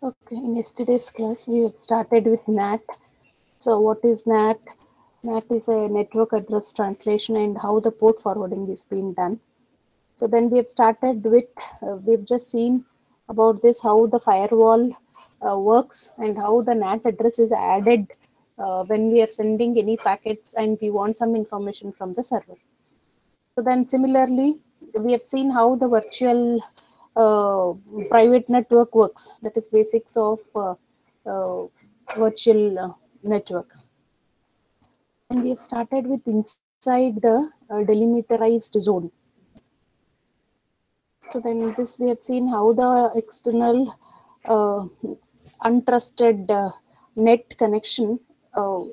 Okay, in yesterday's class, we have started with NAT. So, what is NAT? NAT is a network address translation and how the port forwarding is being done. So, then we have started with, we've just seen about this how the firewall works and how the NAT address is added when we are sending any packets and we want some information from the server. So then similarly, we have seen how the virtual uh, private network works. That is basics of uh, virtual network. And we have started with inside the delimitarized zone. So then this we have seen how the external uh, untrusted net connection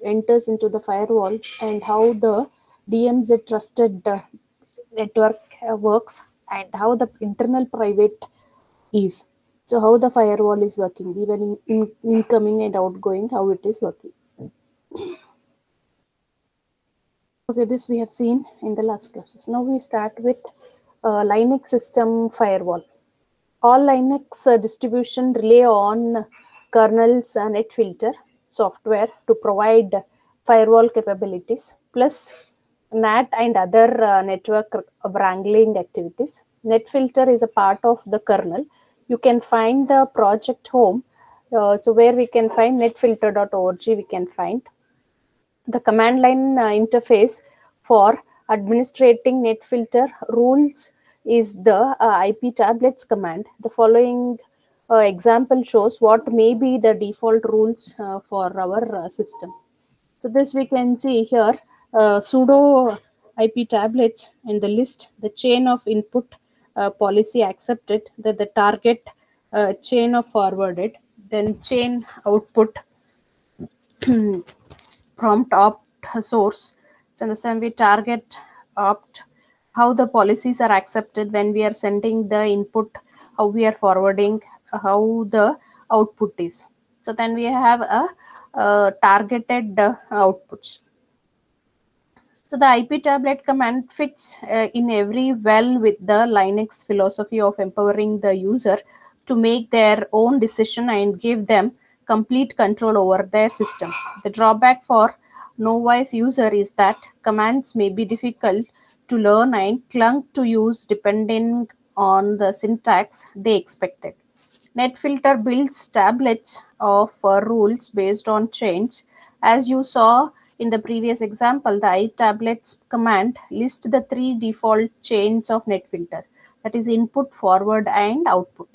enters into the firewall and how the DMZ trusted network works and how the internal private is. So how the firewall is working, even in incoming and outgoing, how it is working. Okay, this we have seen in the last classes. Now we start with Linux system firewall. All Linux distribution rely on kernel's NetFilter software to provide firewall capabilities, plus NAT and other network wrangling activities. NetFilter is a part of the kernel. You can find the project home. So where we can find netfilter.org, we can find the command line interface for administrating NetFilter rules is the IP tablets command. The following example shows what may be the default rules for our system. So this we can see here, sudo IP tablets and the list, the chain of input policy accepted, that the target chain of forwarded, then chain output prompt opt source. So understand we target opt how the policies are accepted when we are sending the input, how we are forwarding, how the output is. So then we have a targeted outputs. So the IP tablet command fits in every well with the Linux philosophy of empowering the user to make their own decision and give them complete control over their system. The drawback for novice user is that commands may be difficult to learn and clung to use depending on the syntax they expected. NetFilter builds tablets of rules based on chains. As you saw in the previous example, the iTablets command lists the three default chains of NetFilter, that is input, forward, and output.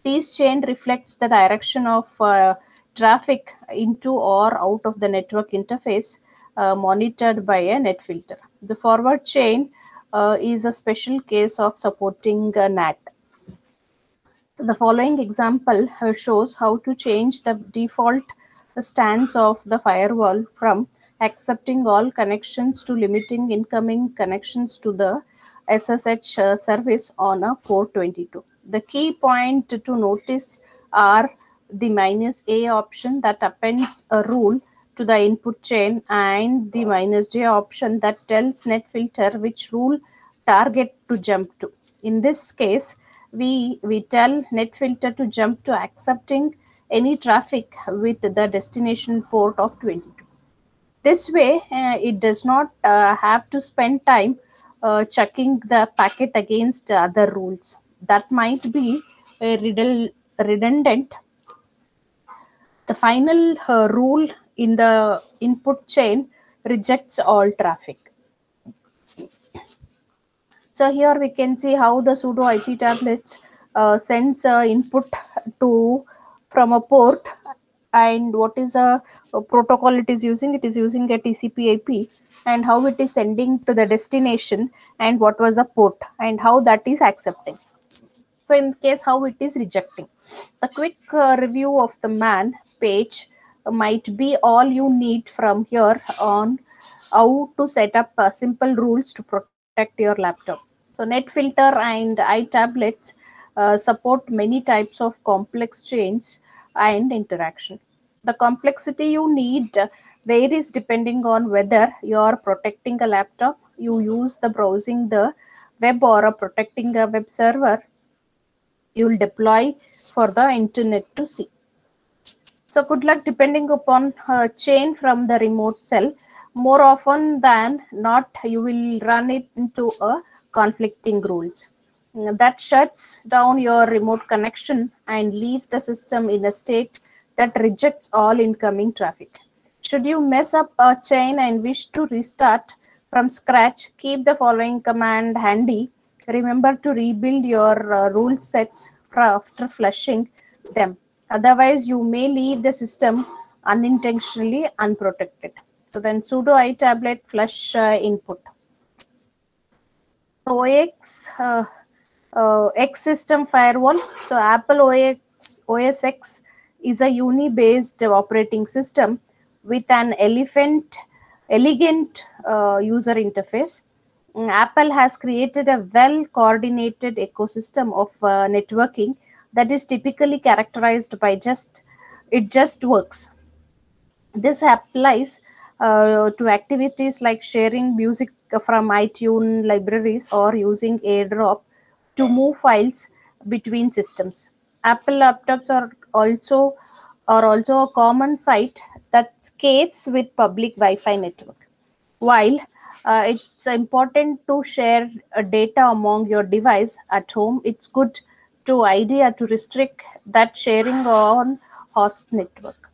This chain reflects the direction of traffic into or out of the network interface monitored by a NetFilter. The forward chain is a special case of supporting NAT. So the following example shows how to change the default stance of the firewall from accepting all connections to limiting incoming connections to the SSH service on a 422. The key point to notice are the -A option that appends a rule to the input chain and the -J option that tells NetFilter which rule target to jump to. In this case, we tell NetFilter to jump to accepting any traffic with the destination port of 22. This way, it does not have to spend time checking the packet against other rules. That might be redundant. The final rule in the input chain rejects all traffic. So here we can see how the sudo IP tablets sends input to from a port, and what is a protocol it is using. It is using a TCP/IP, and how it is sending to the destination, and what was the port, and how that is accepting. So in case how it is rejecting, a quick review of the man page might be all you need from here on how to set up simple rules to protect your laptop. So NetFilter and iTablets support many types of complex chains and interaction. The complexity you need varies depending on whether you are protecting a laptop, you use the browsing the web, or protecting a web server you'll deploy for the internet to see. So good luck depending upon chain from the remote cell. More often than not, you will run it into a conflicting rules. That shuts down your remote connection and leaves the system in a state that rejects all incoming traffic. Should you mess up a chain and wish to restart from scratch, keep the following command handy. Remember to rebuild your rule sets after flushing them. Otherwise, you may leave the system unintentionally unprotected. So then sudo itablet flush input. OX X system firewall. So Apple OS X is a uni-based operating system with an elegant user interface. Apple has created a well-coordinated ecosystem of networking that is typically characterized by just works. This applies to activities like sharing music from iTunes libraries or using AirDrop to move files between systems. Apple laptops are also a common site that scales with public Wi-Fi network. While it's important to share data among your device at home, it's good to idea to restrict that sharing on host network.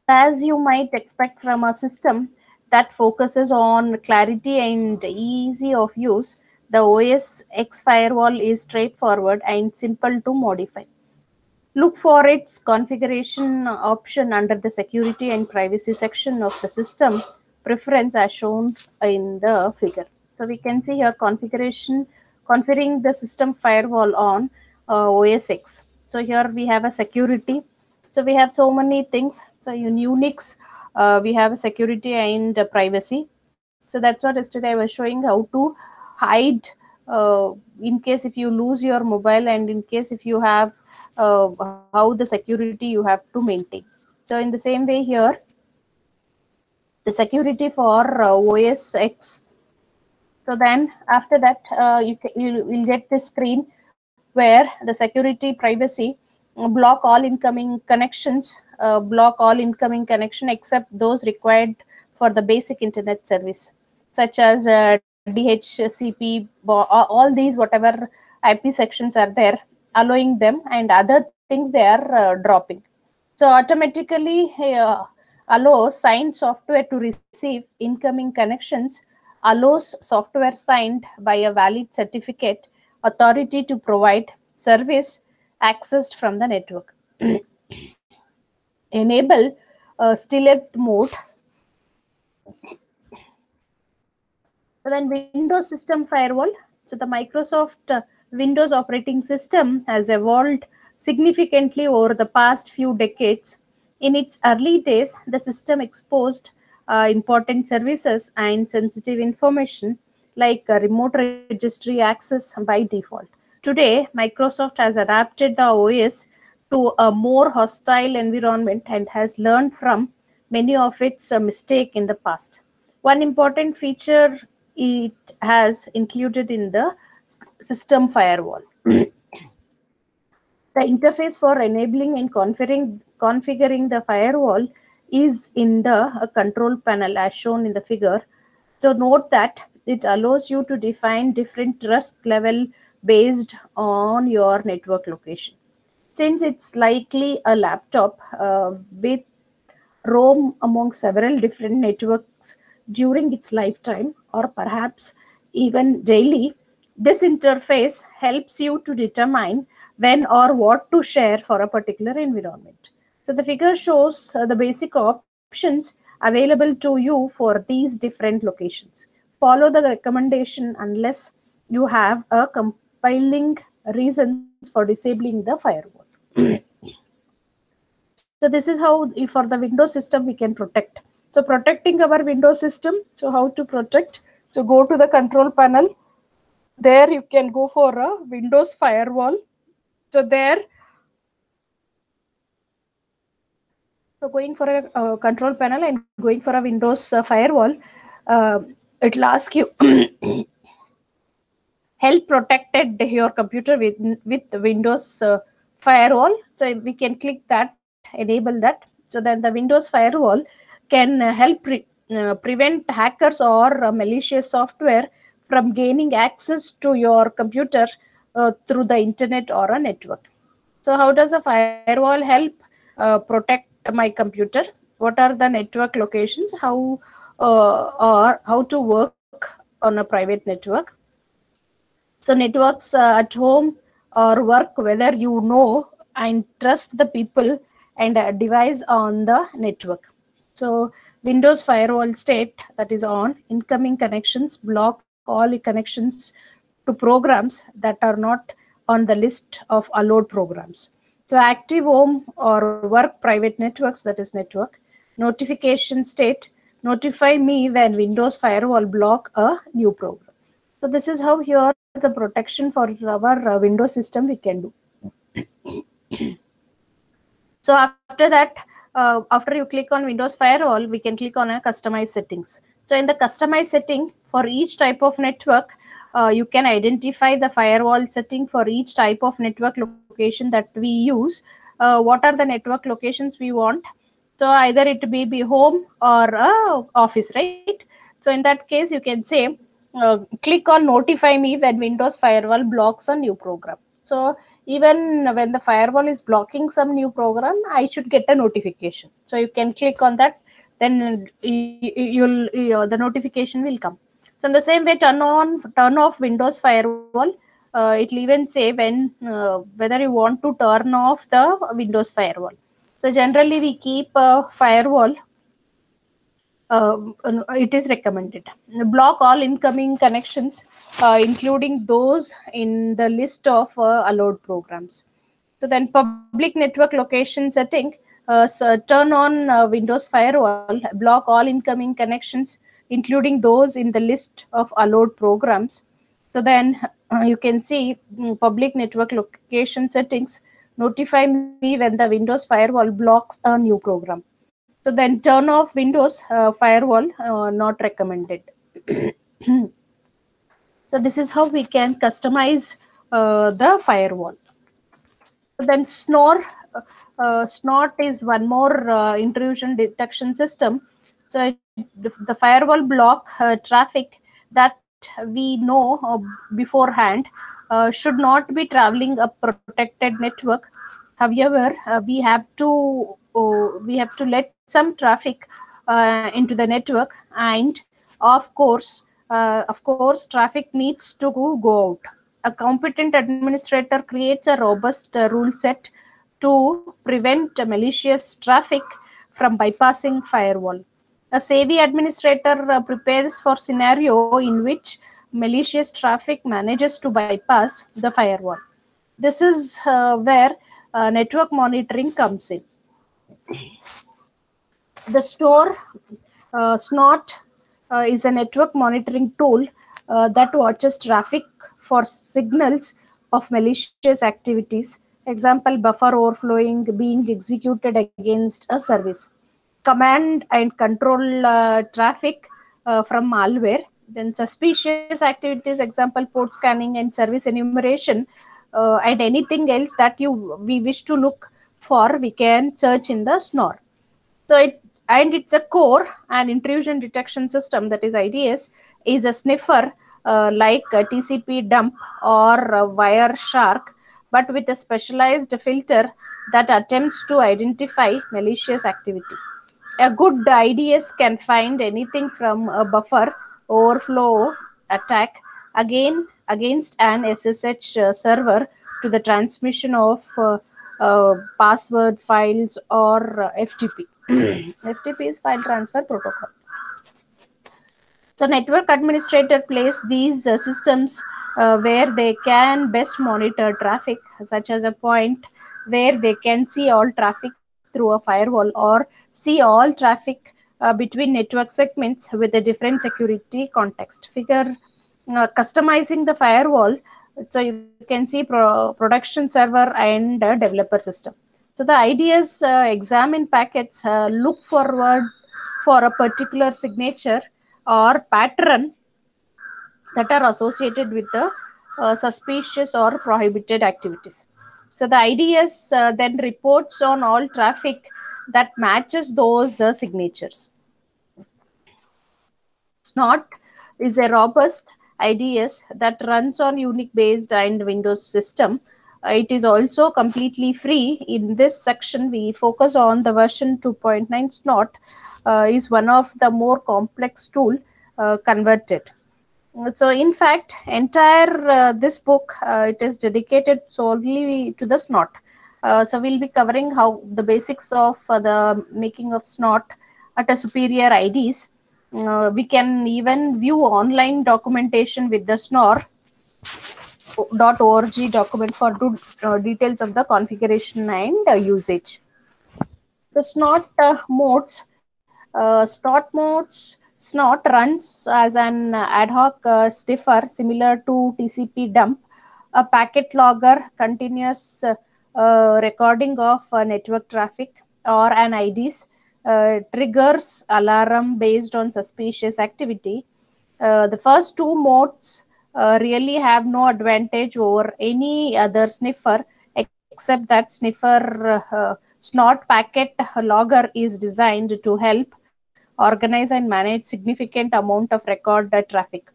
As you might expect from a system that focuses on clarity and easy of use, the OS X firewall is straightforward and simple to modify. Look for its configuration option under the security and privacy section of the system preference as shown in the figure. So we can see here configuring the system firewall on OS X. So here we have a security. So we have so many things. So in Unix, we have a security and privacy. So that's what yesterday I was showing how to hide in case if you lose your mobile and in case if you have how the security you have to maintain. So in the same way here, the security for OS X. So then after that, you will get this screen where the security privacy block all incoming connections, block all incoming connection except those required for the basic internet service, such as DHCP, all these whatever IP sections are there, allowing them, and other things they are dropping. So automatically allows signed software to receive incoming connections, allows software signed by a valid certificate authority to provide service accessed from the network. Enable stealth mode. So then Windows System Firewall. So the Microsoft Windows operating system has evolved significantly over the past few decades. In its early days, the system exposed important services and sensitive information like remote registry access by default. Today, Microsoft has adapted the OS to a more hostile environment and has learned from many of its mistakes in the past. One important feature it has included in the system firewall. The interface for enabling and configuring the firewall is in the control panel as shown in the figure. So note that it allows you to define different trust level based on your network location. Since it's likely a laptop with roam among several different networks during its lifetime or perhaps even daily, this interface helps you to determine when or what to share for a particular environment. So the figure shows the basic options available to you for these different locations. Follow the recommendation unless you have a compelling reasons for disabling the firewall. So this is how for the Windows system we can protect. So protecting our Windows system. So how to protect? So go to the control panel. There you can go for a Windows firewall. So there, so going for a control panel and going for a Windows firewall, uh, it'll ask you help protected your computer with Windows firewall. So we can click that enable that. So then the Windows firewall can help prevent hackers or malicious software from gaining access to your computer through the internet or a network. So how does a firewall help protect my computer? What are the network locations? How or how to work on a private network? So networks at home or work, whether you know and trust the people and device on the network. So Windows firewall state that is on incoming connections, block all connections to programs that are not on the list of allowed programs. So active home or work private networks, that is network. Notification state, notify me when Windows firewall block a new program. So this is how here the protection for our Windows system we can do. So after that, after you click on Windows Firewall, we can click on a customize settings. So in the customize setting for each type of network, you can identify the firewall setting for each type of network location that we use. What are the network locations we want? So either it may be home or office, right? So in that case, you can say click on notify me when Windows Firewall blocks a new program. So even when the firewall is blocking some new program, I should get a notification. So you can click on that, then the notification will come. So in the same way, turn off Windows Firewall. It will even say when whether you want to turn off the Windows Firewall. So generally we keep a firewall. It is recommended. Block all incoming connections, including those in the list of allowed programs. So then public network location setting, so turn on Windows Firewall, block all incoming connections, including those in the list of allowed programs. So then you can see public network location settings, notify me when the Windows Firewall blocks a new program. So then turn off Windows Firewall, not recommended. So this is how we can customize the firewall. Then snort is one more intrusion detection system. So the firewall block traffic that we know beforehand should not be traveling a protected network. However, we have to let some traffic into the network, and of course, traffic needs to go out. A competent administrator creates a robust rule set to prevent malicious traffic from bypassing firewall. A savvy administrator prepares for scenario in which malicious traffic manages to bypass the firewall. This is where network monitoring comes in. The Snort is a network monitoring tool that watches traffic for signals of malicious activities. Example, buffer overflowing being executed against a service. Command and control traffic from malware. Then suspicious activities, example, port scanning and service enumeration, and anything else that we wish to look for, we can search in the Snort. So it's a core and intrusion detection system, that is IDS, is a sniffer like TCP dump or Wireshark, but with a specialized filter that attempts to identify malicious activity. A good IDS can find anything from a buffer overflow attack against an SSH server to the transmission of password files or FTP. FTP is file transfer protocol. So network administrator place these systems where they can best monitor traffic, such as a point where they can see all traffic through a firewall or see all traffic between network segments with a different security context. Figure customizing the firewall. So you can see production server and developer system. So the IDS examine packets, look forward for a particular signature or pattern that are associated with the suspicious or prohibited activities. So the IDS then reports on all traffic that matches those signatures. Snort is a robust IDS that runs on Unix based and Windows system. It is also completely free. In this section, we focus on the version 2.9. Snort is one of the more complex tool converted. So in fact, entire this book it is dedicated solely to the Snort. So we'll be covering how the basics of the making of Snort at a superior IDs. We can even view online documentation with the snort.org document for details of the configuration and usage. The snort modes, snort runs as an ad hoc sniffer similar to TCP dump, a packet logger, continuous recording of network traffic, or an IDs triggers alarm based on suspicious activity. The first two modes really have no advantage over any other sniffer, except that sniffer snort packet logger is designed to help organize and manage significant amount of record traffic.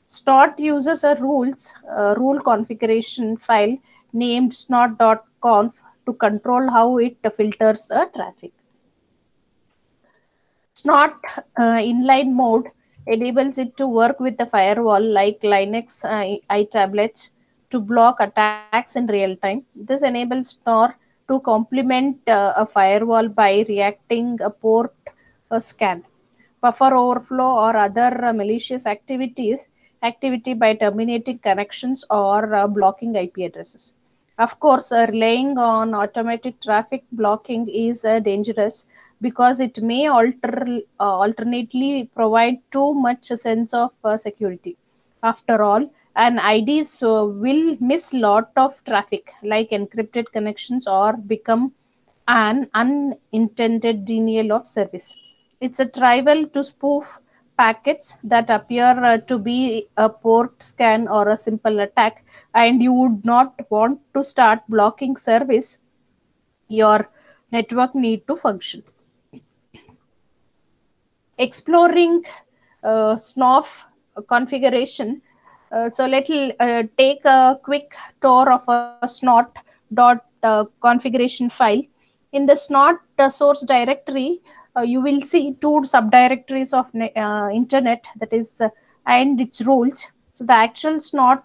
Snort uses a rule configuration file named snort.conf to control how it filters traffic. Snort inline mode enables it to work with the firewall like Linux iTablets to block attacks in real time. This enables Snort to complement a firewall by reacting a port scan, buffer overflow, or other malicious activity by terminating connections or blocking IP addresses. Of course, relying on automatic traffic blocking is dangerous because it may alternately provide too much sense of security. After all, an IDs will miss lot of traffic like encrypted connections or become an unintended denial of service. It's a trivial to spoof packets that appear to be a port scan or a simple attack, and you would not want to start blocking service your network need to function. Exploring SNOF configuration. So let's take a quick tour of a snort.configuration file. In the snort source directory, you will see two subdirectories of internet, that is and its rules. So the actual snort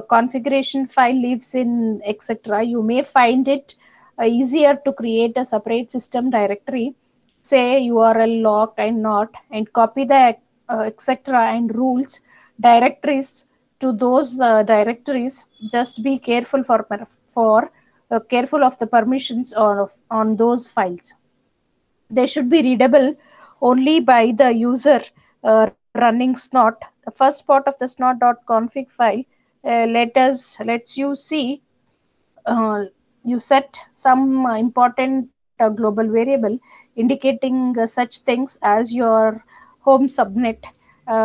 configuration file lives in etc. You may find it easier to create a separate system directory, say URL lock and not, and copy the etc. and rules directories to those directories. Just be careful careful of the permissions on those files. They should be readable only by the user running snort. The first part of the snort.config file lets you see you set some important global variable indicating such things as your home subnet,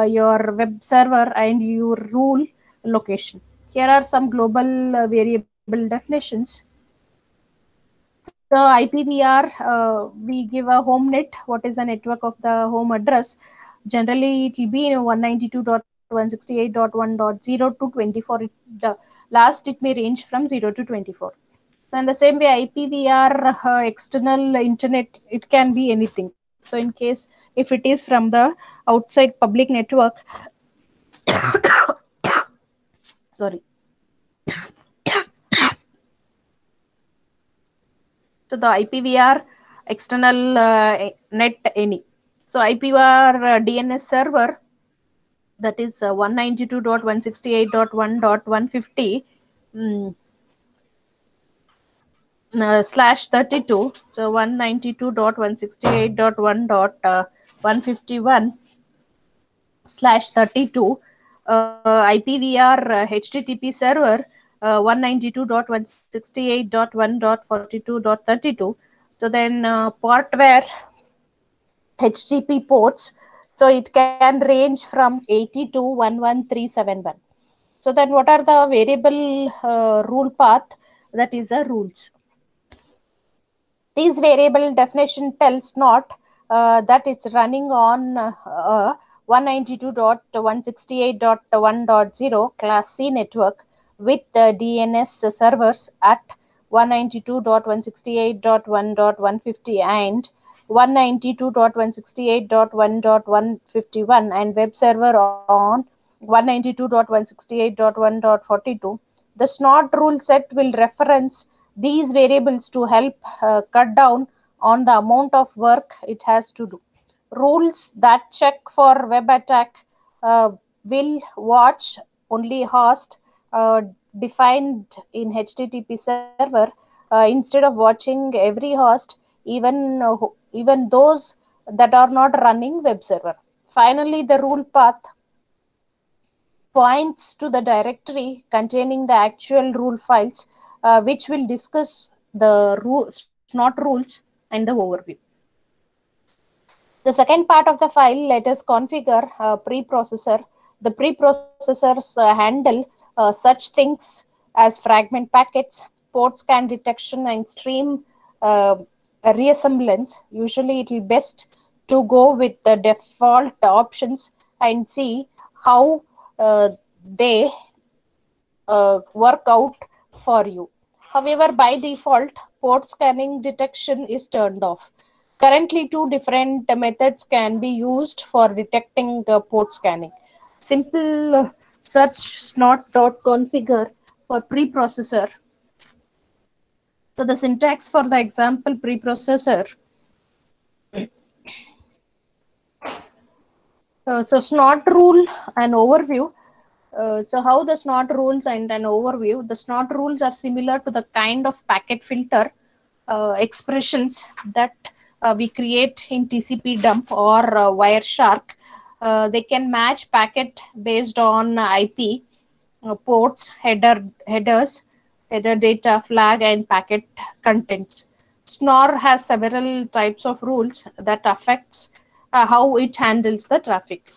your web server, and your rule location. Here are some global variable definitions. So IPVR, we give a home net, what is the network of the home address. Generally, it will be 192.168.1.0 to 24. Last, it may range from 0 to 24. So in the same way, IPVR external internet, it can be anything. So in case if it is from the outside public network, sorry. So the IPVR external net any. So IPVR DNS server, that is 192.168.1.150 /32. So 192.168.1.151 /32 IPVR HTTP server 192.168.1.42.32. So then port where HTTP ports, so it can range from 80 to 11371. So then what are the variable rule path? that is the rules. This variable definition tells not that it's running on 192.168.1.0 class C network with DNS servers at 192.168.1.150 and 192.168.1.151 and web server on 192.168.1.42. The SNOT rule set will reference these variables to help cut down on the amount of work it has to do. Rules that check for web attack will watch only host defined in HTTP server instead of watching every host, even those that are not running web server. Finally, the rule path points to the directory containing the actual rule files, which will discuss the SNOT rules and the overview. The second part of the file, let us configure preprocessor. The preprocessors handle such things as fragment packets, port scan detection, and stream reassemblance. Usually, it is best to go with the default options and see how they work out for you. However, by default, port scanning detection is turned off. Currently, two different methods can be used for detecting the port scanning. Simple search snot.configure for preprocessor. So the syntax for the example preprocessor. So SNOT rule and overview. So how the SNOT rules and an overview. The SNOT rules are similar to the kind of packet filter expressions that we create in TCP dump or Wireshark. They can match packet based on IP, ports, headers, header data, flag, and packet contents. SNOR has several types of rules that affects how it handles the traffic.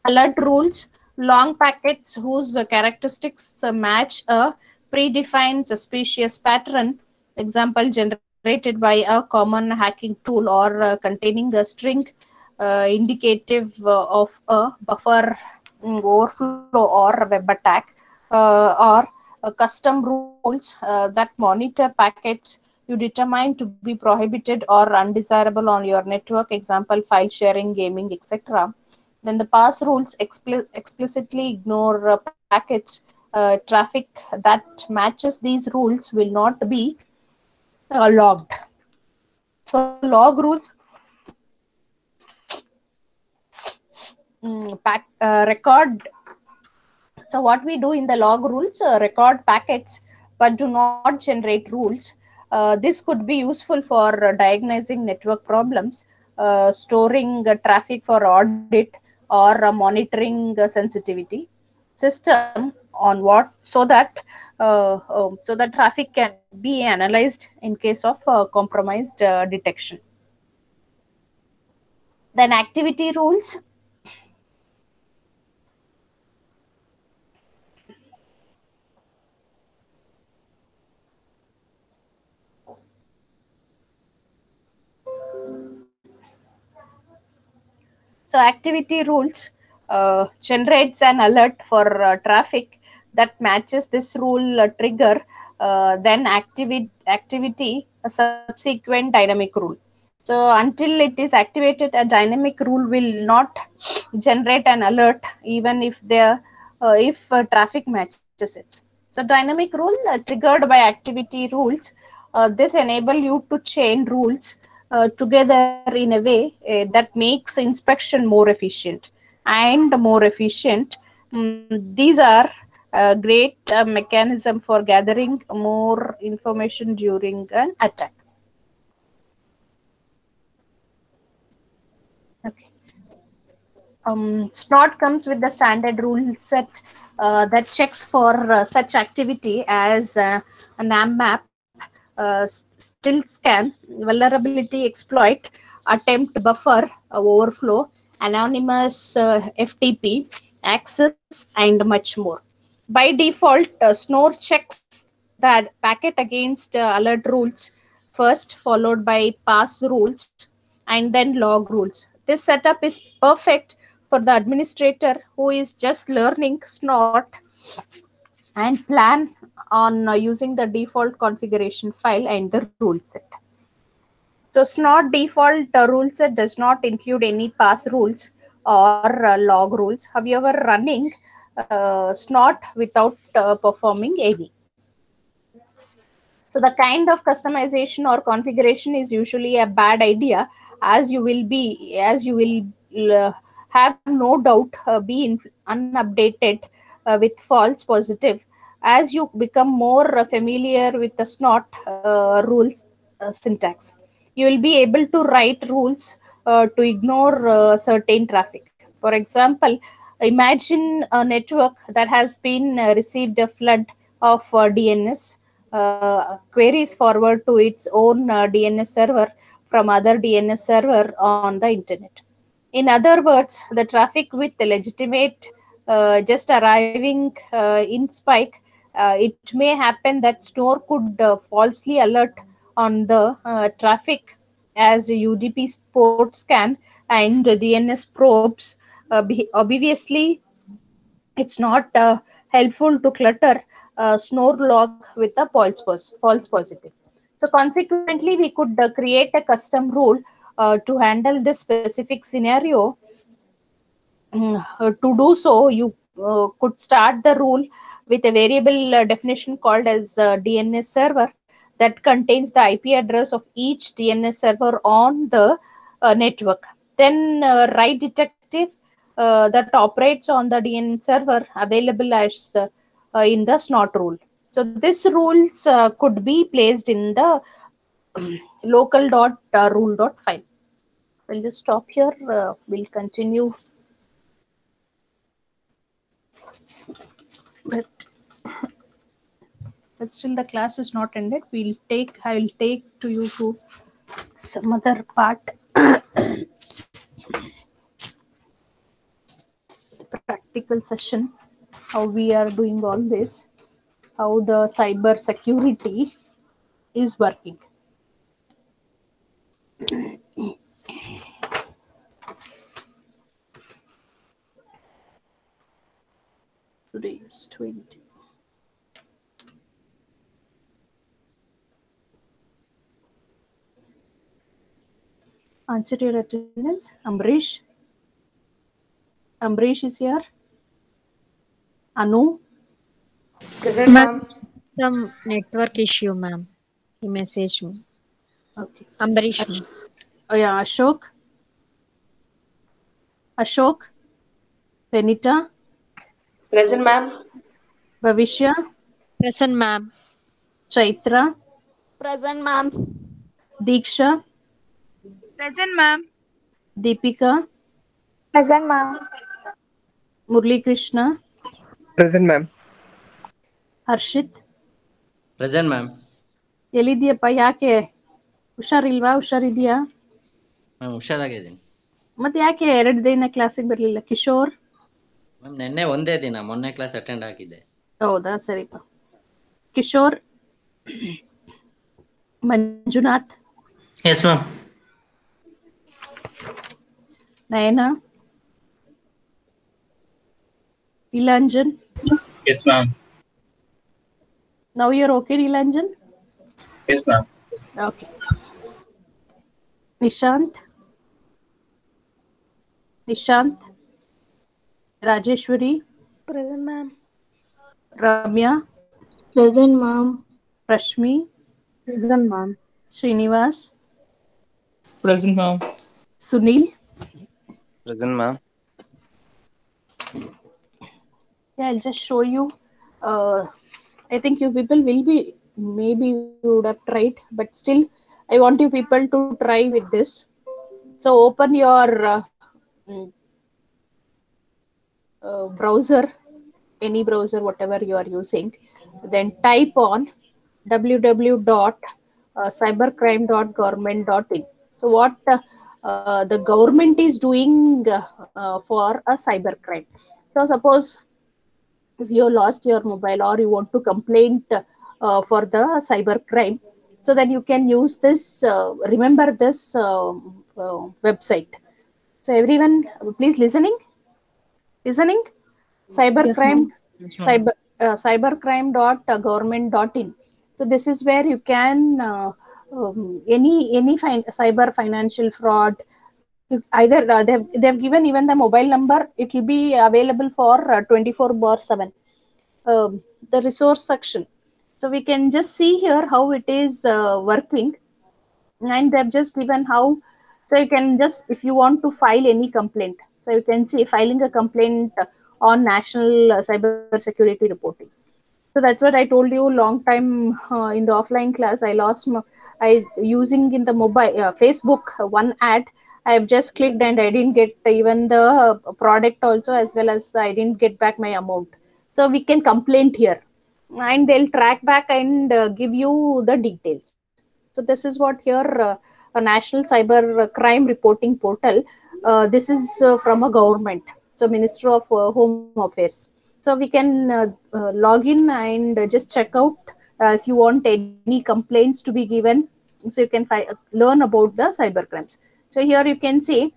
Alert rules, long packets whose characteristics match a predefined suspicious pattern, example generated by a common hacking tool or containing a string indicative of a buffer overflow or web attack, or custom rules that monitor packets you determine to be prohibited or undesirable on your network, example file sharing, gaming, etc. Then the pass rules explicitly ignore packets. Traffic that matches these rules will not be logged. So log rules record. So what we do in the log rules, record packets but do not generate rules. This could be useful for diagnosing network problems, storing traffic for audit, or monitoring sensitivity system on what, so that traffic can be analyzed in case of compromised detection. Then activity rules. So activity rules generates an alert for traffic that matches this rule trigger, then activity a subsequent dynamic rule. So until it is activated, a dynamic rule will not generate an alert even if traffic matches it. So dynamic rule triggered by activity rules. This enable you to chain rules together in a way that makes inspection more efficient and more efficient. These are a great mechanism for gathering more information during an attack. Okay. SNOT comes with the standard rule set that checks for such activity as an AMMAP, still scan, vulnerability exploit, attempt buffer overflow, anonymous FTP, access, and much more. By default, SNOR checks the packet against alert rules first, followed by pass rules, and then log rules. This setup is perfect for the administrator who is just learning Snort and plan on using the default configuration file and the rule set. So Snort default rule set does not include any pass rules or log rules. However, running Snort without performing any. So the kind of customization or configuration is usually a bad idea, as you will have no doubt be unupdated with false positive as you become more familiar with the Snort rules syntax. You will be able to write rules to ignore certain traffic. For example, imagine a network that has been received a flood of DNS queries forward to its own DNS server from other DNS server on the internet. In other words, the traffic with the legitimate just arriving in Spike, it may happen that Store could falsely alert on the traffic as UDP port scan and DNS probes. Obviously, it's not helpful to clutter snore log with a false positive. So consequently, we could create a custom rule to handle this specific scenario. To do so, you could start the rule with a variable definition called as DNS server that contains the IP address of each DNS server on the network. Then write detective that operates on the DNS server available as in the Snort rule. So this rules could be placed in the local rule file. We'll just stop here. We'll continue. But still the class is not ended. I will take to you to some other part. Practical session, how we are doing all this, how the cyber security is working. Today is 20. Answer your attendance. Ambrish. Ambrish is here. Anu. Present, ma'am. Some network issue, ma'am. He messaged me. Okay. Ambarish. Oh yeah, Ashok. Ashok. Benita. Present, ma'am. Bhavishya. Present, ma'am. Chaitra. Present, ma'am. Diksha. Present, ma'am. Deepika. Present, ma'am. Murli Krishna. Present, ma'am. Harshit. Present ma'am. ಎಲ್ಲಿದ್ಯಪ್ಪ? ಯಾಕೆ ಹುಷಾರಿಲ್ವಾ? ಹುಷಾರಿದ್ಯಾ? Ma'am ಹುಷಾರಾಗಿದ್ದೀನಿ. ಮತ್ತೆ ಯಾಕೆ 2 ದಿನ ಕ್ಲಾಸಿಗೆ ಬರ್ಲಿಲ್ಲ? Kishore. Ma'am ನಿನ್ನೆ ಒಂದೇ ದಿನ, ಮೊನ್ನೆ ಕ್ಲಾಸ್ ಅಟೆಂಡ್ ಆಗಿದ್ದೆ. ಹೌದಾ? ಸರಿಪ್ಪ. Kishore. Manjunath. Yes ma'am. Nayana. Nilanjan. Yes, ma'am. Now you're okay, Nilanjan? Yes, ma'am. Okay. Nishant. Rajeshwari. Present, ma'am. Ramya. Present, ma'am. Rashmi. Present, ma'am. Srinivas. Present, ma'am. Sunil. Present, ma'am. Yeah, I'll just show you. I think you people will be, maybe you would have tried, but still I want you people to try with this. So open your browser, any browser, whatever you are using, then type on www.cybercrime.government.in. So what the government is doing for a cybercrime. So suppose if you lost your mobile or you want to complain for the cyber crime. So that you can use this, remember this website. So everyone, please listening. Cybercrime, Yes, ma'am. cybercrime.government.in. So this is where you can any cyber financial fraud. Either they've given even the mobile number. It will be available for 24/7. The resource section. So we can just see here how it is working, and they've just given how. So you can just, if you want to file any complaint, so you can see filing a complaint on national cyber security reporting. So that's what I told you long time in the offline class. I lost I using in the mobile Facebook one ad. I've just clicked and I didn't get even the product also, as well as I didn't get back my amount. So we can complain here, and they'll track back and give you the details. So this is what here a national cyber crime reporting portal. This is from a government, so Ministry of Home Affairs. So we can log in and just check out if you want any complaints to be given. So you can learn about the cyber crimes. So here you can see.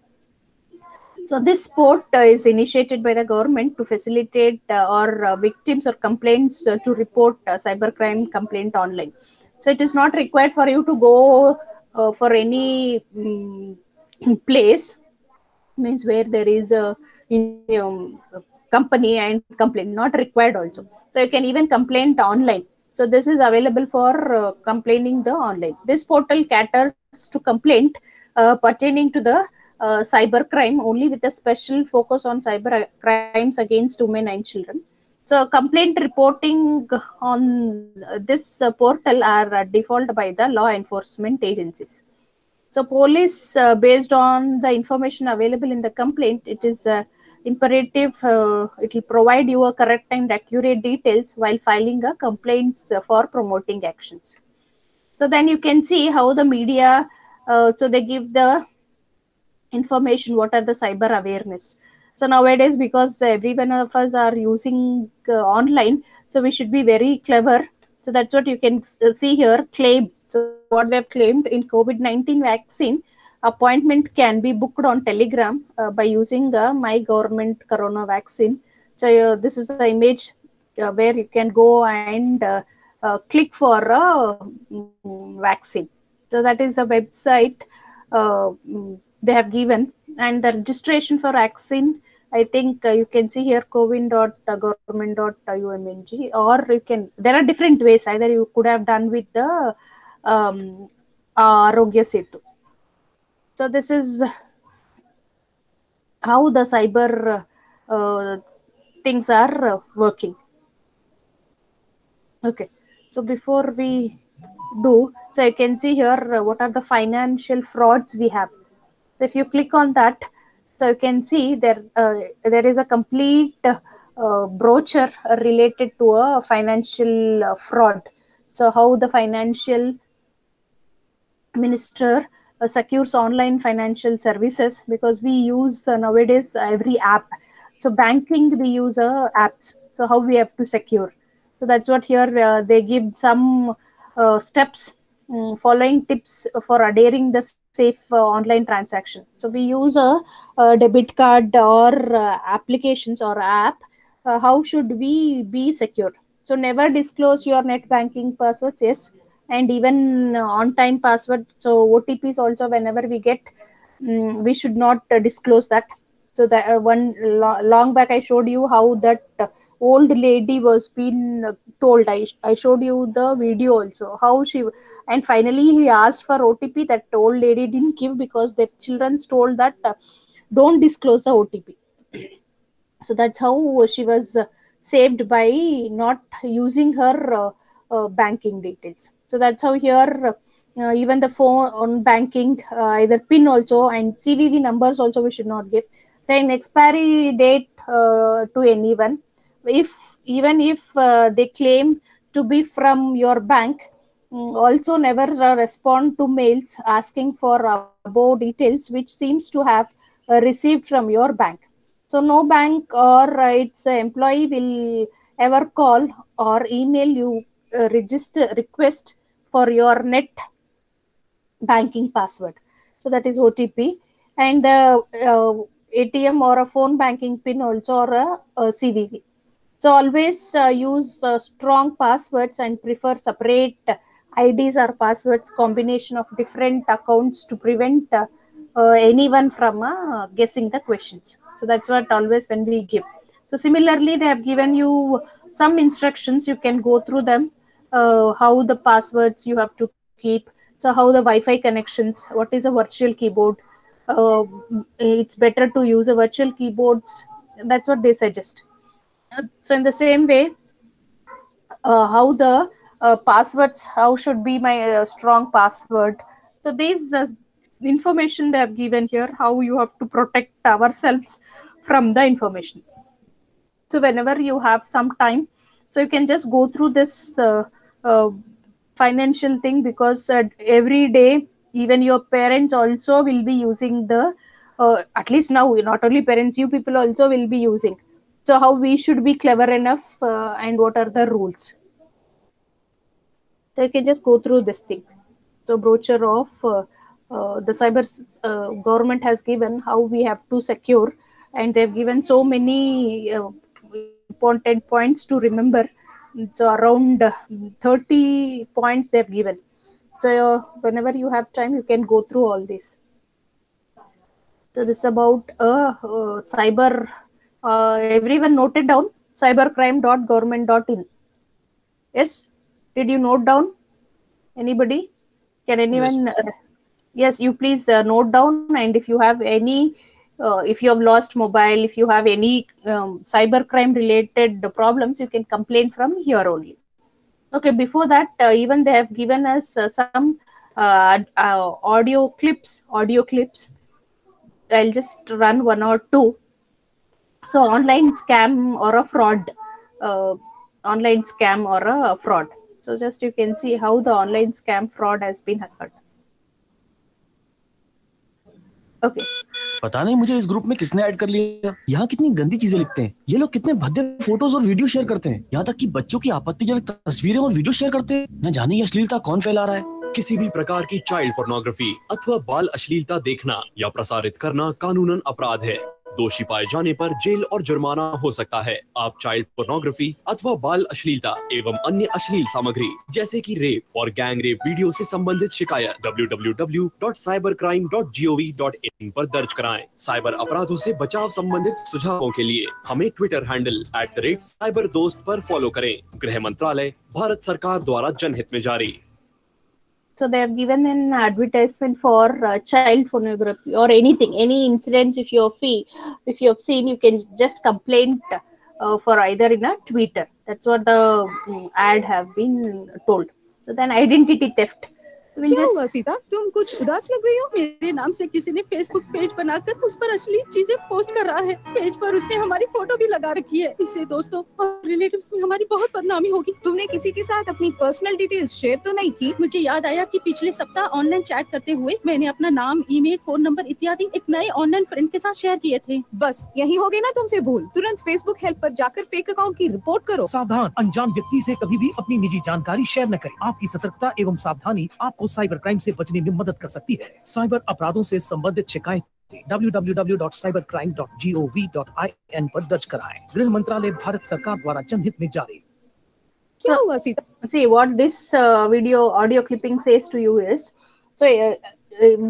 So this port is initiated by the government to facilitate or victims or complaints to report cybercrime complaint online. So it is not required for you to go for any place, means where there is a company and complaint, not required also. So you can even complain online. So this is available for complaining the online. This portal caters to complaint pertaining to the cyber crime only, with a special focus on cyber crimes against women and children. So complaint reporting on this portal are default by the law enforcement agencies. So police, based on the information available in the complaint, it is imperative, it will provide you a correct and accurate details while filing a complaints for promoting actions. So then you can see how the media, so they give the information, what are the cyber awareness. So nowadays, because every one of us are using online, so we should be very clever. So that's what you can see here, claim. So what they've claimed in COVID-19 vaccine, appointment can be booked on Telegram by using My Government Corona Vaccine. So this is the image where you can go and click for a vaccine. So that is a website they have given, and the registration for vaccine, I think you can see here cowin.government.umng, or you can, there are different ways. Either you could have done with the Arogya Setu. So this is how the cyber things are working. Okay, so before we do, so you can see here what are the financial frauds we have. So if you click on that, so you can see there is a complete brochure related to a financial fraud. So how the financial minister secures online financial services, because we use nowadays every app. So banking, we use apps. So how we have to secure. So that's what here they give some steps, following tips for adhering the safe online transaction. So we use a debit card or applications or app. How should we be secured? So never disclose your net banking passwords, yes, and even on-time password. So OTPs also, whenever we get, we should not disclose that. So that long back I showed you how that old lady was being told. I showed you the video also, how she, and finally he asked for OTP. That old lady didn't give because their children told that don't disclose the OTP. So that's how she was saved by not using her banking details. So that's how here even the phone on banking, either PIN also and CVV numbers also we should not give. Then expiry date to anyone, if even if they claim to be from your bank, also never respond to mails asking for above details which seems to have received from your bank. So no bank or its employee will ever call or email you register request for your net banking password. So that is OTP, and the ATM or a phone banking pin also, or a CVV. So always use strong passwords and prefer separate IDs or passwords combination of different accounts to prevent anyone from guessing the questions. So that's what always when we give. So similarly, they have given you some instructions. You can go through them. How the passwords you have to keep. So how the Wi-Fi connections. What is a virtual keyboard? It's better to use a virtual keyboards. That's what they suggest. So in the same way, how the passwords, how should be my strong password. So these information they have given here, how you have to protect ourselves from the information. So whenever you have some time, so you can just go through this financial thing, because every day, even your parents also will be using the, at least now, not only parents, you people also will be using. So how we should be clever enough and what are the rules. So you can just go through this thing. So brochure of the cyber government has given how we have to secure, and they've given so many important points to remember. So around 30 points they've given. So whenever you have time, you can go through all this. So this is about cyber. Everyone noted down cybercrime.government.in. Yes, did you note down? Anybody? Can anyone? Yes, you please note down. And if you have any, if you have lost mobile, if you have any cybercrime related problems, you can complain from here only. Okay, before that, even they have given us some audio clips. I'll just run one or two. So online scam or a fraud, online scam or a fraud. So just you can see how the online scam fraud has been occurred. Okay. पता नहीं मुझे इस group में किसने add कर लिया। यहाँ कितनी गंदी चीजें लिखते हैं ये लोग, कितने भद्दे फोटोज और वीडियो शेयर करते हैं, यहाँ तक कि बच्चों की आपत्तिजनक तस्वीरें और वीडियो शेयर करते हैं। न जाने ये अश्लीलता कौन फैला रहा है। किसी भी प्रकार की चाइल्ड पोर्नोग्राफी अथवा बाल अश्लीलता देखना या प्रसारित करना कानूनन अपराध है। दोषी पाए जाने पर जेल और जुर्माना हो सकता है। आप चाइल्ड पोर्नोग्राफी अथवा बाल अश्लीलता एवं अन्य अश्लील सामग्री जैसे कि रेप और गैंग रेप वीडियो से संबंधित शिकायत www.cybercrime.gov.in पर दर्ज कराएं। साइबर अपराधों से बचाव संबंधित सुझावों के लिए हमें ट्विटर हैंडल @cyberdost पर फॉलो करें। गृह मंत्रालय, भारत सरकार द्वारा जनहित में जारी। So they have given an advertisement for child pornography or anything, any incidents. If you have seen, you can just complain for either in a Twitter. That's what the ad have been told. So then identity theft. क्या हुआ सीता, तुम कुछ उदास लग रही हो? मेरे नाम से किसी ने फेसबुक पेज बनाकर उस पर अश्लील चीजें पोस्ट कर रहा है। पेज पर उसने हमारी फोटो भी लगा रखी है। इससे दोस्तों और रिलेटिव्स में हमारी बहुत बदनामी होगी। तुमने किसी के साथ अपनी पर्सनल डिटेल्स शेयर तो नहीं की? मुझे याद आया कि पिछले सप्ताह ऑनलाइन चैट करते हुए मैंने अपना नाम, ईमेल, फोन नंबर इत्यादि एक नए ऑनलाइन फ्रेंड के साथ शेयर किए थे। बस यही हो गई ना तुमसे भूल। तुरंत फेसबुक हेल्प पर जाकर फेक अकाउंट की रिपोर्ट करो। सावधान, अनजान व्यक्ति से कभी भी अपनी निजी जानकारी शेयर न करें। आपकी सतर्कता एवं सावधानी आपको साइबर क्राइम से बचने में मदद कर सकती है। साइबर अपराधों से संबंधित शिकायत www.cybercrime.gov.in पर दर्ज कराएं। गृह मंत्रालय, भारत सरकार द्वारा जनहित में जारी। क्या हुआ Sita? See what this audio clipping says to you is, so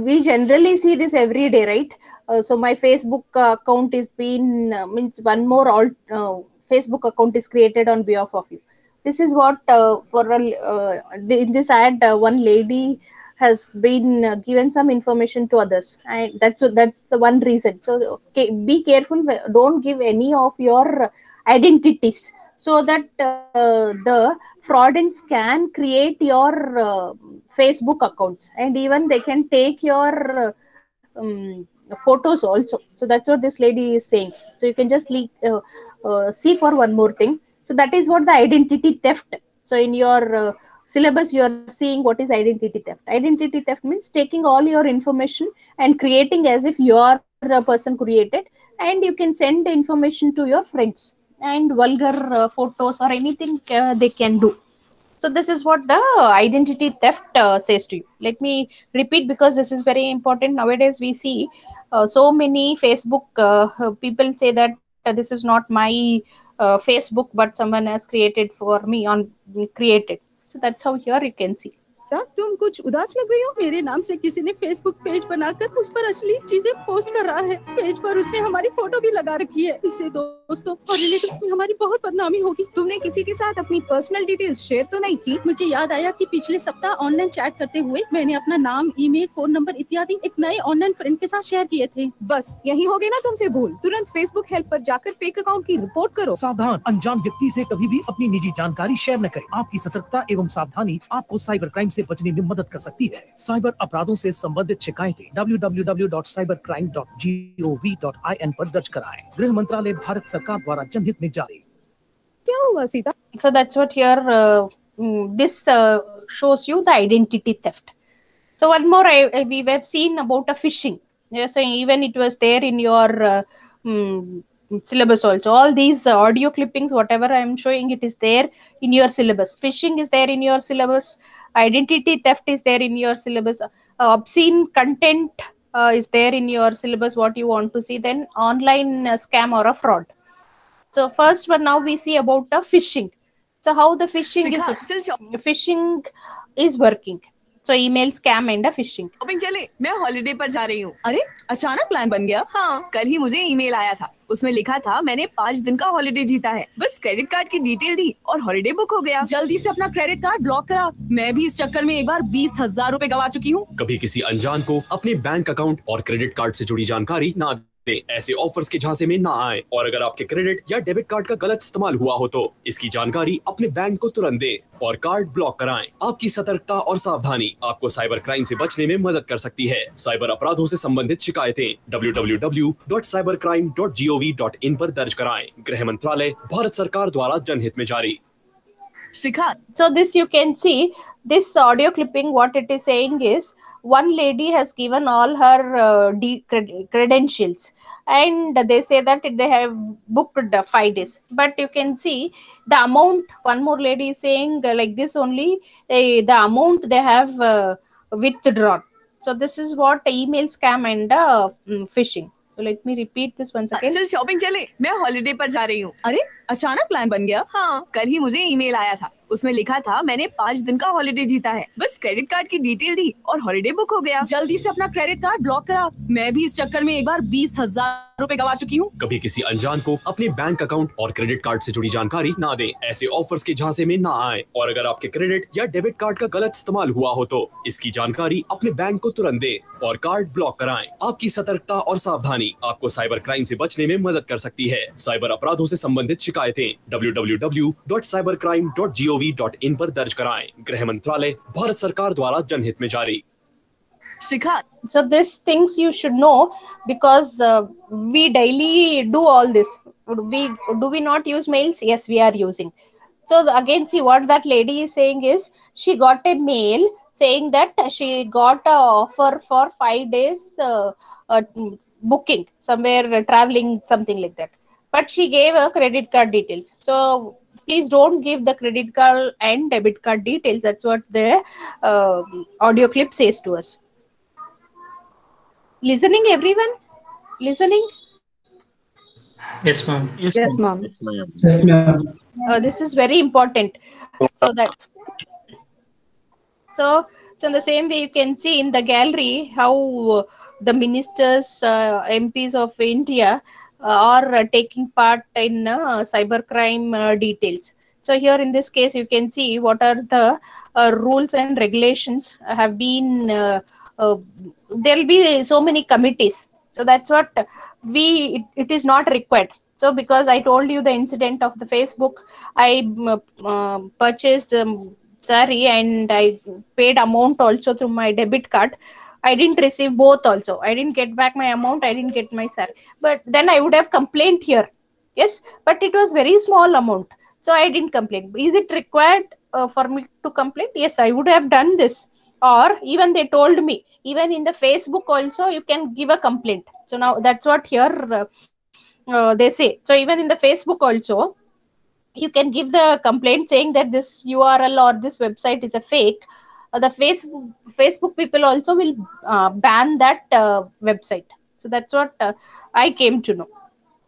we generally see this every day, right? So my Facebook account is been means one more Facebook account is created on behalf of you. This is what in this ad one lady has been given some information to others, and that's the one reason. So be careful, don't give any of your identities, so that the fraudulents can create your Facebook accounts, and even they can take your photos also. So that's what this lady is saying. So you can just see for one more thing. So that is what the identity theft. So in your syllabus, you are seeing what is identity theft. Identity theft means taking all your information and creating as if you are a person created, and you can send the information to your friends, and vulgar photos or anything they can do. So this is what the identity theft says to you. Let me repeat because this is very important. Nowadays we see so many Facebook people say that this is not my Facebook, but someone has created for me on created. So that's how here you can see. तुम कुछ उदास लग रही हो, मेरे नाम से किसी ने फेसबुक पेज बनाकर उस पर अश्लील चीजें पोस्ट कर रहा है। पेज पर उसने हमारी फोटो भी लगा रखी है। इससे दोस्तों और रिलेटिव्स में हमारी बहुत बदनामी होगी। तुमने किसी के साथ अपनी पर्सनल डिटेल्स शेयर तो नहीं की? मुझे याद आया कि पिछले सप्ताह ऑनलाइन चैट करते हुए मैंने अपना नाम, ईमेल, फोन नंबर इत्यादि एक नए ऑनलाइन फ्रेंड के साथ शेयर किए थे। बस यही हो गई ना तुमसे भूल। तुरंत फेसबुक हेल्प पर जाकर फेक अकाउंट की रिपोर्ट करो। सावधान, अनजान व्यक्ति से कभी भी अपनी निजी जानकारी शेयर न करें। आपकी सतर्कता एवं सावधानी आपको साइबर क्राइम से बचने में मदद कर सकती है। साइबर अपराधों से संबंधित शिकायतें www.cybercrime.gov.in पर दर्ज कराएं। गृह मंत्रालय, भारत सरकार द्वारा जनहित में जारी। क्या हुआ Sita? So that's what here this shows you the identity theft. So one more we have seen about a phishing. Yes, so even it was there in your syllabus also. All these audio clippings, whatever I am showing, it is there in your syllabus. Phishing is there in your syllabus. Identity theft is there in your syllabus. Obscene content is there in your syllabus, what you want to see. Then online scam or a fraud. So first one, now we see about the phishing. So how the phishing is working. So email scam and a phishing. Shopping चले, मैं holiday पर जा रही हूँ। अरे अचानक plan बन गया। हाँ, कल ही मुझे ईमेल आया था। उसमें लिखा था मैंने 5 दिन का हॉलिडे जीता है। बस क्रेडिट कार्ड की डिटेल दी और हॉलिडे बुक हो गया। जल्दी से अपना क्रेडिट कार्ड ब्लॉक करा। मैं भी इस चक्कर में एक बार 20,000 रुपए गवा चुकी हूँ। कभी किसी अनजान को अपने बैंक अकाउंट और क्रेडिट कार्ड से जुड़ी जानकारी ना दें। ऐसे ऑफर्स के झांसे में ना आए। और अगर आपके क्रेडिट या डेबिट कार्ड का गलत इस्तेमाल हुआ हो तो इसकी जानकारी अपने बैंक को तुरंत दें और कार्ड ब्लॉक कराएं। आपकी सतर्कता और सावधानी आपको साइबर क्राइम से बचने में मदद कर सकती है। साइबर अपराधों से संबंधित शिकायतें www.cybercrime.gov.in पर दर्ज कराएं। गृह मंत्रालय, भारत सरकार द्वारा जनहित में जारी। शिखा। So this you can see this audio clipping. What it is saying is one lady has given all her credentials, and they say that they have booked 5 days. But you can see the amount. One more lady is saying like this only. The amount they have withdrawn. So this is what email scam and phishing. So let me repeat this once again. चल shopping चले, मैं holiday पर जा रही हूँ। अरे अचानक plan बन गया। हाँ, कल ही मुझे ईमेल आया था। उसमें लिखा था मैंने 5 दिन का हॉलिडे जीता है। बस क्रेडिट कार्ड की डिटेल दी और हॉलिडे बुक हो गया। जल्दी से अपना क्रेडिट कार्ड ब्लॉक करा। मैं भी इस चक्कर में एक बार 20,000 रुपए गवा चुकी हूँ। कभी किसी अनजान को अपने बैंक अकाउंट और क्रेडिट कार्ड से जुड़ी जानकारी ना दें। ऐसे ऑफर्स के झांसे में ना आए। और अगर आपके क्रेडिट या डेबिट कार्ड का गलत इस्तेमाल हुआ हो तो इसकी जानकारी अपने बैंक को तुरंत दें और कार्ड ब्लॉक कराएं। आपकी सतर्कता और सावधानी आपको साइबर क्राइम से बचने में मदद कर सकती है। साइबर अपराधों से संबंधित शिकायतें www.cybercrime.gov.in पर दर्ज कराएं। गृह मंत्रालय, भारत सरकार द्वारा जनहित में जारी। शिखा। So these things you should know because we daily do all this. Do we not use mails? Yes, we are using. So again, see what that lady is saying is she got a mail saying that she got a offer for 5 days booking somewhere, traveling, something like that. But she gave a credit card details. So please don't give the credit card and debit card details. That's what the audio clip says to us. Listening, everyone? Listening? Yes, ma'am. Yes, ma'am. Yes, ma'am. This is very important. So in the same way, you can see in the gallery how the ministers, MPs of India are taking part in cybercrime details. So here in this case, you can see what are the rules and regulations have been. There will be so many committees. So that's what it is not required. So because I told you the incident of the Facebook, I purchased saree and I paid amount also through my debit card. I didn't receive both also. I didn't get back my amount. I didn't get my saree. But then I would have complained here. Yes, but it was very small amount. So I didn't complain. Is it required for me to complain? Yes, I would have done this. Or even they told me, even in the Facebook also, you can give a complaint. So now that's what here they say. So even in the Facebook also, you can give the complaint saying that this URL or this website is a fake. The Facebook people also will ban that website. So that's what I came to know.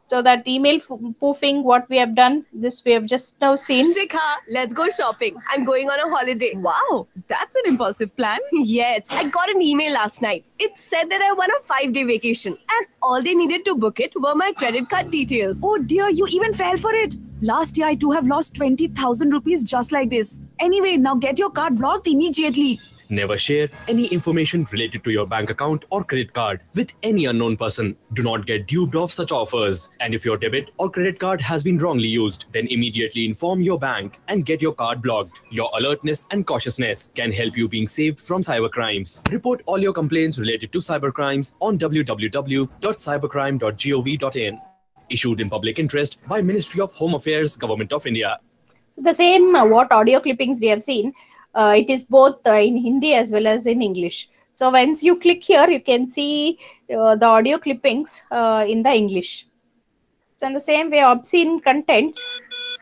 So that email spoofing, what we have done, this we have just now seen. Shikha, let's go shopping. I'm going on a holiday. Wow, that's an impulsive plan. Yes, I got an email last night. It said that I won a 5-day vacation and all they needed to book it were my credit card details. Oh dear, you even fell for it. Last year, I too have lost 20,000 rupees just like this. Anyway, now get your card blocked immediately. Never share any information related to your bank account or credit card with any unknown person. Do not get duped of such offers. And if your debit or credit card has been wrongly used, then immediately inform your bank and get your card blocked. Your alertness and cautiousness can help you being saved from cybercrimes. Report all your complaints related to cybercrimes on www.cybercrime.gov.in. Issued in public interest by Ministry of Home Affairs, Government of India. The same what audio clippings we have seen, it is both in Hindi as well as in English. So once you click here, you can see the audio clippings in the English. So in the same way, obscene contents.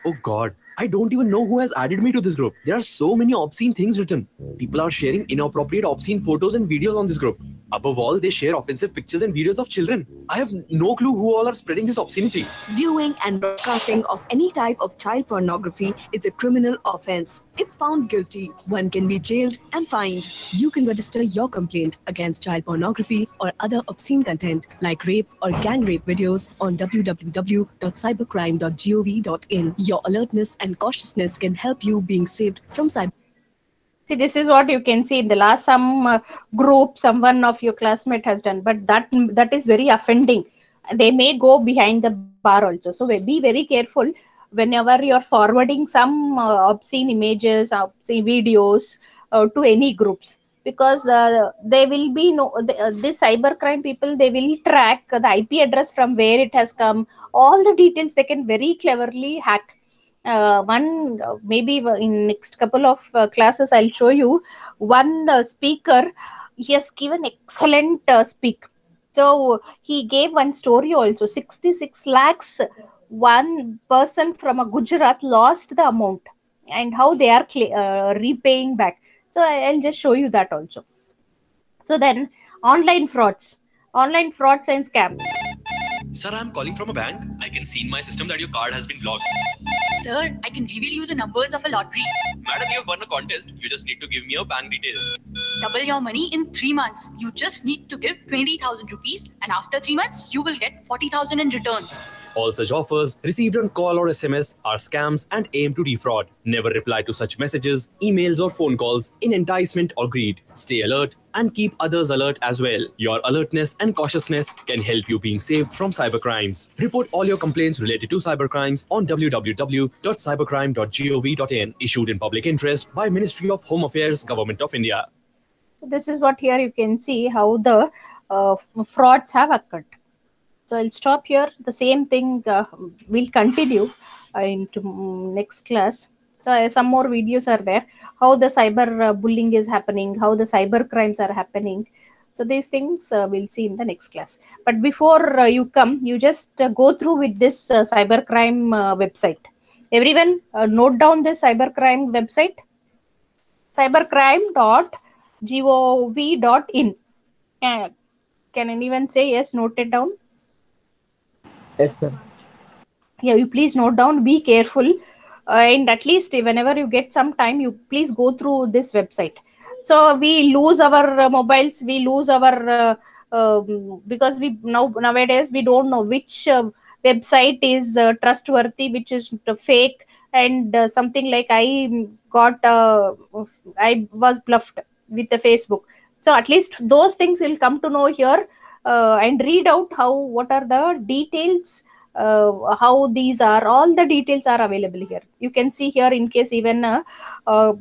Oh God, I don't even know who has added me to this group. There are so many obscene things written. People are sharing inappropriate obscene photos and videos on this group. Above all, they share offensive pictures and videos of children. I have no clue who all are spreading this obscenity. Viewing and broadcasting of any type of child pornography is a criminal offense. If found guilty, one can be jailed and fined. You can register your complaint against child pornography or other obscene content like rape or gang rape videos on www.cybercrime.gov.in. Your alertness and cautiousness can help you being saved from cyber. See, this is what you can see in the last some group, someone of your classmate has done, but that is very offending. They may go behind the bar also. So be very careful whenever you are forwarding some obscene images, obscene videos to any groups, because they will be this cybercrime people, they will track the IP address from where it has come, all the details they can very cleverly hack. Maybe in next couple of classes I'll show you one speaker. He has given excellent speak. So he gave one story also. 66 lakhs, one person from a Gujarat lost the amount and how they are repaying back. So I'll just show you that also. So then online frauds and scams. Sir, I'm calling from a bank. I can see in my system that your card has been blocked. Sir, I can reveal you the numbers of a lottery. Madam, you have won a contest. You just need to give me your bank details. Double your money in 3 months. You just need to give 20,000 rupees and after 3 months, you will get 40,000 in return. All such offers received on call or SMS are scams and aim to defraud. Never reply to such messages, emails or phone calls in enticement or greed. Stay alert and keep others alert as well. Your alertness and cautiousness can help you being saved from cybercrimes. Report all your complaints related to cybercrimes on www.cybercrime.gov.in. Issued in public interest by Ministry of Home Affairs, Government of India. So this is what here you can see how the frauds have occurred. So I'll stop here. The same thing will continue into next class. So some more videos are there. How the cyber bullying is happening, how the cyber crimes are happening. So these things we'll see in the next class. But before you come, you just go through with this cybercrime website. Everyone note down this cybercrime website. cybercrime.gov.in. Can anyone say yes? Note it down. Yes, ma'am. Yeah, you please note down, be careful, and at least whenever you get some time, you please go through this website. So we lose our mobiles, we lose our because nowadays we don't know which website is trustworthy, which is fake, and something like I was bluffed with the Facebook. So at least those things will come to know here. And read out what are the details, how these are, all the details are available here. You can see here in case even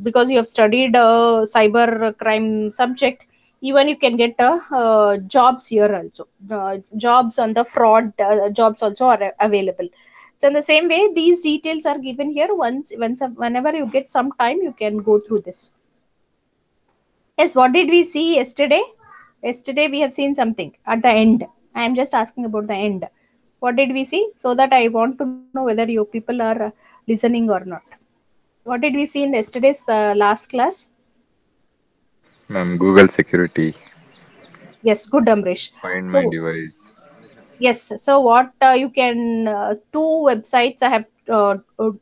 because you have studied cyber crime subject, even you can get jobs here also. Jobs on the fraud jobs also are available. So in the same way, these details are given here. Whenever you get some time, you can go through this. Yes, what did we see yesterday? Yesterday we have seen something at the end. I am just asking about the end. What did we see? So that I want to know whether you people are listening or not. What did we see in yesterday's last class? Ma'am, Google security. Yes, good, Amrish. Find So my device. yes, so what you can, two websites I have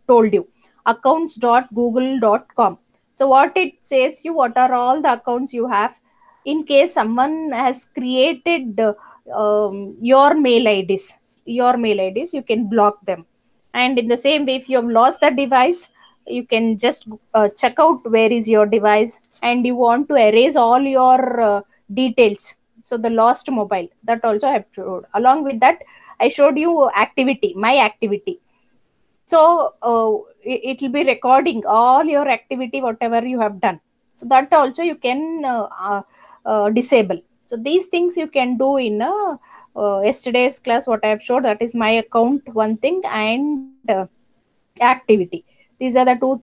told you, accounts.google.com. So what it says you, what are all the accounts you have, in case someone has created your mail IDs, you can block them. And in the same way, if you have lost the device, you can just check out where is your device, and you want to erase all your details. So the lost mobile, that also I have showed. Along with that, I showed you activity, my activity. So it will be recording all your activity, whatever you have done. So that also you can disable. So these things you can do in yesterday's class. What I have showed, that is my account, one thing, and activity. These are the two